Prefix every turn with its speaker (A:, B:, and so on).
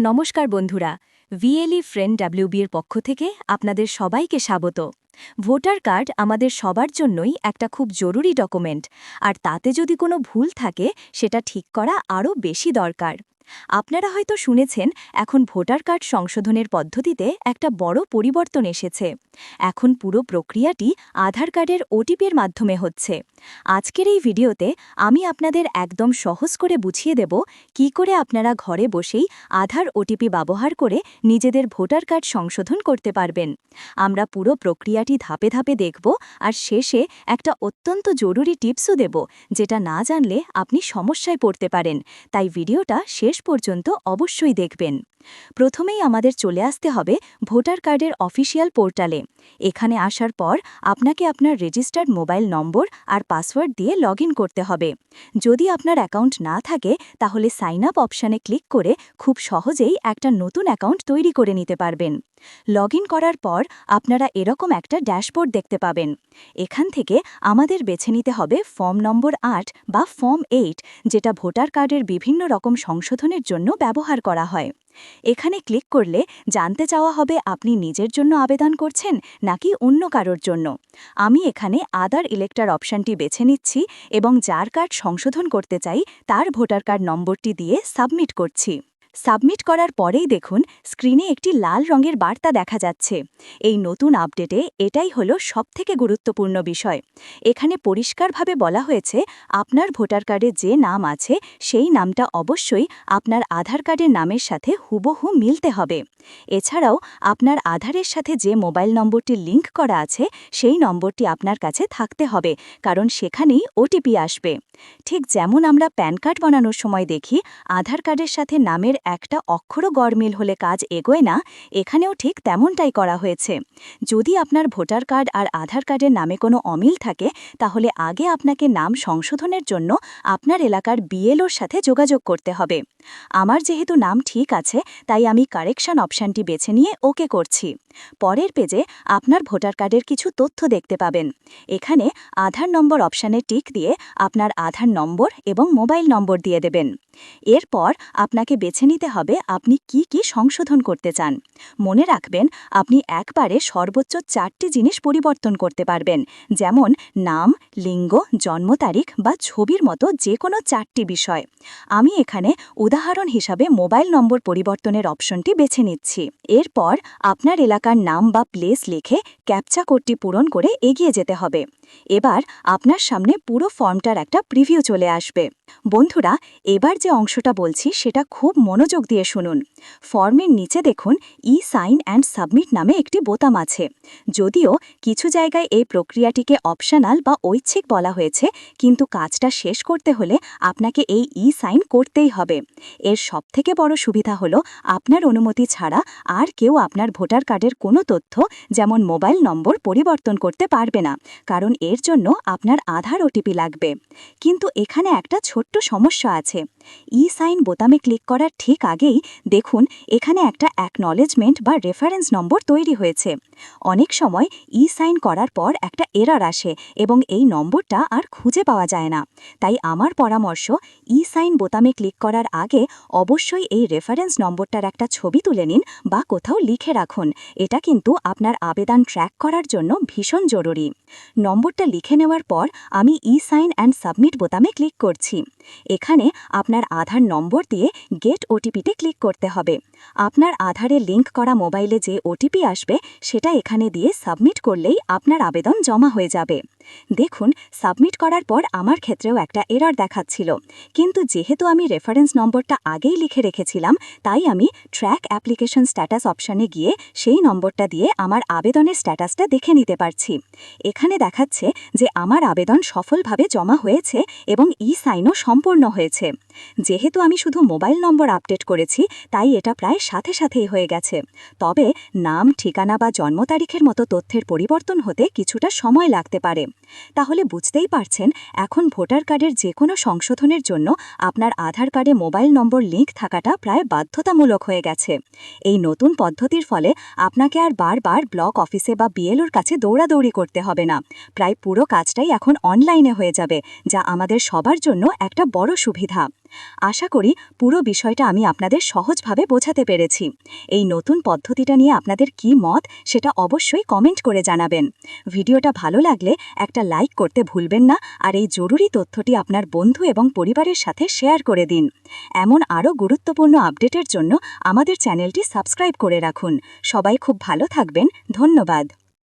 A: নমস্কার বন্ধুরা, VLE friend ডাব্লিউবির পক্ষ থেকে আপনাদের সবাইকে স্বাগত। ভোটার কার্ড আমাদের সবার জন্যই একটা খুব জরুরি ডকুমেন্ট, আর তাতে যদি কোনো ভুল থাকে সেটা ঠিক করা আরও বেশি দরকার। আপনারা হয়তো শুনেছেন, এখন ভোটার কার্ড সংশোধনের পদ্ধতিতে একটা বড় পরিবর্তন এসেছে। এখন পুরো প্রক্রিয়াটি আধার কার্ডের ওটিপির মাধ্যমে হচ্ছে। আজকের এই ভিডিওতে আমি আপনাদের একদম সহজ করে বুঝিয়ে দেব কি করে আপনারা ঘরে বসেই আধার ওটিপি ব্যবহার করে নিজেদের ভোটার কার্ড সংশোধন করতে পারবেন। আমরা পুরো প্রক্রিয়াটি ধাপে ধাপে দেখব, আর শেষে একটা অত্যন্ত জরুরি টিপসও দেব, যেটা না জানলে আপনি সমস্যায় পড়তে পারেন। তাই ভিডিওটা শেষ পর্যন্ত অবশ্যই দেখবেন। প্রথমেই আমাদের চলে আসতে হবে ভোটার কার্ডের অফিসিয়াল পোর্টালে। এখানে আসার পর আপনাকে আপনার রেজিস্টার্ড মোবাইল নম্বর আর পাসওয়ার্ড দিয়ে লগইন করতে হবে। যদি আপনার অ্যাকাউন্ট না থাকে তাহলে সাইন আপ অপশানে ক্লিক করে খুব সহজেই একটা নতুন অ্যাকাউন্ট তৈরি করে নিতে পারবেন। লগইন করার পর আপনারা এরকম একটা ড্যাশবোর্ড দেখতে পাবেন। এখান থেকে আমাদের বেছে নিতে হবে ফর্ম নম্বর ৮ বা ফর্ম ৮, যেটা ভোটার কার্ডের বিভিন্ন রকম সংশোধনের জন্য ব্যবহার করা হয়। এখানে ক্লিক করলে জানতে চাওয়া হবে আপনি নিজের জন্য আবেদন করছেন নাকি অন্য কারোর জন্য। আমি এখানে আদার ইলেক্টর অপশানটি বেছে নিচ্ছি এবং যার কার্ড সংশোধন করতে চাই তার ভোটার কার্ড নম্বরটি দিয়ে সাবমিট করছি। সাবমিট করার পরেই দেখুন স্ক্রিনে একটি লাল রঙের বার্তা দেখা যাচ্ছে। এই নতুন আপডেটে এটাই হলো সবথেকে গুরুত্বপূর্ণ বিষয়। এখানে পরিষ্কারভাবে বলা হয়েছে আপনার ভোটার কার্ডে যে নাম আছে সেই নামটা অবশ্যই আপনার আধার কার্ডের নামের সাথে হুবহু মিলতে হবে। এছাড়াও আপনার আধারের সাথে যে মোবাইল নম্বরটি লিঙ্ক করা আছে সেই নম্বরটি আপনার কাছে থাকতে হবে, কারণ সেখানেই ওটিপি আসবে। ঠিক যেমন আমরা প্যান কার্ড বানানোর সময় দেখি আধার কার্ডের সাথে নামের একটা অক্ষরও গড়মিল হলে কাজ এগোয় না, এখানেও ঠিক তেমনটাই করা হয়েছে। যদি আপনার ভোটার কার্ড আর আধার কার্ডের নামে কোনো অমিল থাকে তাহলে আগে আপনাকে নাম সংশোধনের জন্য আপনার এলাকার বিএলওর সাথে যোগাযোগ করতে হবে। আমার যেহেতু নাম ঠিক আছে তাই আমি কারেকশন অপশানটি বেছে নিয়ে ওকে করছি। পরের পেজে আপনার ভোটার কার্ডের কিছু তথ্য দেখতে পাবেন। এখানে আধার নম্বর অপশানে টিক দিয়ে আপনার আধার নম্বর এবং মোবাইল নম্বর দিয়ে দেবেন। এরপর আপনাকে বেছে নিতে হবে আপনি কি কি সংশোধন করতে চান। মনে রাখবেন আপনি একবারে সর্বোচ্চ 4টি জিনিস পরিবর্তন করতে পারবেন, যেমন নাম, লিঙ্গ, জন্ম তারিখ বা ছবির মতো যে কোনো 4টি বিষয়। আমি এখানে উদাহরণ হিসাবে মোবাইল নম্বর পরিবর্তনের অপশনটি বেছে নিচ্ছি। এরপর আপনার এলাকার নাম বা প্লেস লিখে ক্যাপচা কোডটি পূরণ করে এগিয়ে যেতে হবে। এবার আপনার সামনে পুরো ফর্মটার একটা প্রিভিউ চলে আসবে। বন্ধুরা, এবার যে অংশটা বলছি সেটা খুব মনোযোগ দিয়ে শুনুন। ফর্মের নিচে দেখুন ই সাইন অ্যান্ড সাবমিট নামে একটি বোতাম আছে। যদিও কিছু জায়গায় এই প্রক্রিয়াটিকে অপশনাল বা ঐচ্ছিক বলা হয়েছে, কিন্তু কাজটা শেষ করতে হলে আপনাকে এই ই সাইন করতেই হবে। এর সবথেকে বড় সুবিধা হলো আপনার অনুমতি ছাড়া আর কেউ আপনার ভোটার কার্ডের কোনো তথ্য, যেমন মোবাইল নম্বর, পরিবর্তন করতে পারবে না, কারণ এর জন্য আপনার আধার ওটিপি লাগবে। কিন্তু এখানে একটা ছোট্ট সমস্যা আছে। ই সাইন বোতামে ক্লিক করার ঠিক আগেই দেখুন এখানে একটা অ্যাকনলেজমেন্ট বা রেফারেন্স নম্বর তৈরি হয়েছে। অনেক সময় ই সাইন করার পর একটা এরর আসে এবং এই নম্বরটা আর খুঁজে পাওয়া যায় না। তাই আমার পরামর্শ, ই সাইন বোতামে ক্লিক করার আগে অবশ্যই এই রেফারেন্স নম্বরটার একটা ছবি তুলে নিন বা কোথাও লিখে রাখুন। এটা কিন্তু আপনার আবেদন ট্র্যাক করার জন্য ভীষণ জরুরি। নম্বরটা লিখে নেওয়ার পর আমি ই সাইন অ্যান্ড সাবমিট বোতামে ক্লিক করছি। এখানে আপনার আধার নম্বর দিয়ে গেট ওটিপিতে ক্লিক করতে হবে। আপনার আধারে লিঙ্ক করা মোবাইলে যে ওটিপি আসবে সেটা এখানে দিয়ে সাবমিট করলেই আপনার আবেদন জমা হয়ে যাবে। দেখুন সাবমিট করার পর আমার ক্ষেত্রেও একটা এরর দেখাচ্ছিল, কিন্তু যেহেতু আমি রেফারেন্স নম্বরটা আগেই লিখে রেখেছিলাম তাই আমি ট্র্যাক অ্যাপ্লিকেশন স্ট্যাটাস অপশানে গিয়ে সেই নম্বরটা দিয়ে আমার আবেদনের স্ট্যাটাসটা দেখে নিতে পারছি। এখানে দেখাচ্ছে যে আমার আবেদন সফলভাবে জমা হয়েছে এবং ই সাইনও সম্পূর্ণ হয়েছে। যেহেতু আমি শুধু মোবাইল নম্বর আপডেট করেছি তাই এটা প্রায় সাথে সাথেই হয়ে গেছে। তবে নাম, ঠিকানা বা জন্ম তারিখের মতো তথ্যের পরিবর্তন হতে কিছুটা সময় লাগতে পারে। তাহলে বুঝতেই পারছেন এখন ভোটার কার্ডের যে কোনো সংশোধনের জন্য আপনার আধার কার্ডে মোবাইল নম্বর লিঙ্ক থাকাটা প্রায় বাধ্যতামূলক হয়ে গেছে। এই নতুন পদ্ধতির ফলে আপনাকে আর বারবার ব্লক অফিসে বা বিএলওর কাছে দৌড়াদৌড়ি করতে হবে না। প্রায় পুরো কাজটাই এখন অনলাইনে হয়ে যাবে, যা আমাদের সবার জন্য
B: একটা বড় সুবিধা। আশা করি পুরো বিষয়টা আমি আপনাদের সহজভাবে বোঝাতে পেরেছি। এই নতুন পদ্ধতিটা নিয়ে আপনাদের কী মত সেটা অবশ্যই কমেন্ট করে জানাবেন। ভিডিওটা ভালো লাগলে একটা লাইক করতে ভুলবেন না, আর এই জরুরি তথ্যটি আপনার বন্ধু এবং পরিবারের সাথে শেয়ার করে দিন। এমন আরও গুরুত্বপূর্ণ আপডেটের জন্য আমাদের চ্যানেলটি সাবস্ক্রাইব করে রাখুন। সবাই খুব ভালো থাকবেন। ধন্যবাদ।